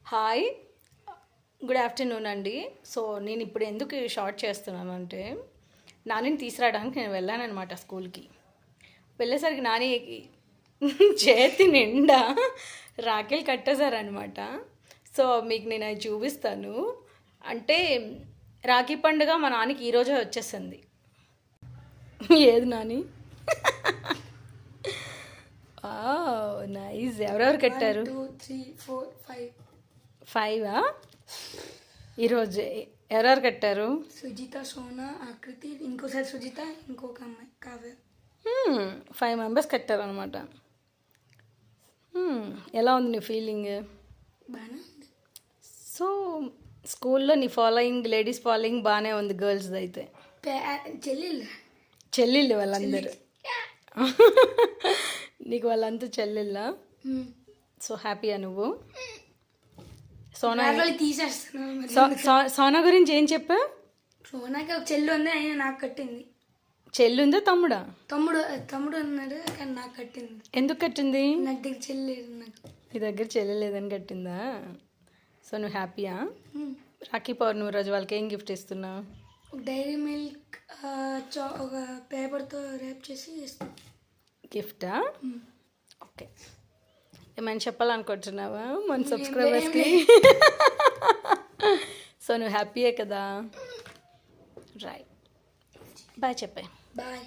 Hi, good afternoon అండి. So నేను ఇప్పుడు ఎందుకు ఈ షార్ట్ చేస్తున్నాను అంటే, నానిని తీసుకురావడానికి నేను వెళ్ళానమాట స్కూల్కి. వెళ్ళేసరికి నాని చేతి నిండా రాఖీలు కట్టేశారనమాట. సో మీకు నేను అది చూపిస్తాను. అంటే రాఖీ పండుగ మా నాన్నకి ఈరోజే వచ్చేసింది. ఏది నాని? నైస్. ఎవరెవరు కట్టారు? 1 2 3 4 5 5 ఈరోజు ఎవరెవరు కట్టారు? సుజిత, సోనా, ఆకృతి, ఇంకోసారి సుజిత, ఇంకొక అమ్మాయి కావ్య. 5 మెంబర్స్ కట్టారనమాట. ఎలా ఉంది నీ ఫీలింగ్? బాగానే ఉంది. సో స్కూల్లో నీ ఫాలోయింగ్, లేడీస్ ఫాలోయింగ్ బాగానే ఉంది గర్ల్స్ది అయితే. చెల్లెళ్ళు వాళ్ళందరూ. నీకు వాళ్ళంతా చెల్లెళ్ళా? సో హ్యాపీయా నువ్వు? సోనా తీసేస్తున్నాను. సోనా గురించి ఏం చెప్పా? సోనాకి ఒక చెల్లి ఉంది, అయినా నాకు కట్టింది. చెల్లుందా తమ్ముడా? తమ్ముడు అన్నాడు కానీ నాకు కట్టింది. ఎందుకు కట్టింది? నాకు దగ్గర చెల్లి లేదు. నాకు నీ దగ్గర చెల్లి లేదని కట్టిందా? సో నువ్వు హ్యాపీయా? రాఖీ పౌర్ణమి రోజు వాళ్ళకి ఏం గిఫ్ట్ ఇస్తున్నావు? డైరీ మిల్క్ ఒక పేపర్తో ర్యాప్ చేసి ఇస్తాను. గిఫ్టా? ఓకే. ఏమైనా చెప్పాలనుకుంటున్నావా మన సబ్స్క్రైబర్స్కి? సో నువ్వు హ్యాపీయే కదా? రైట్. బాయ్ చెప్పే. బాయ్.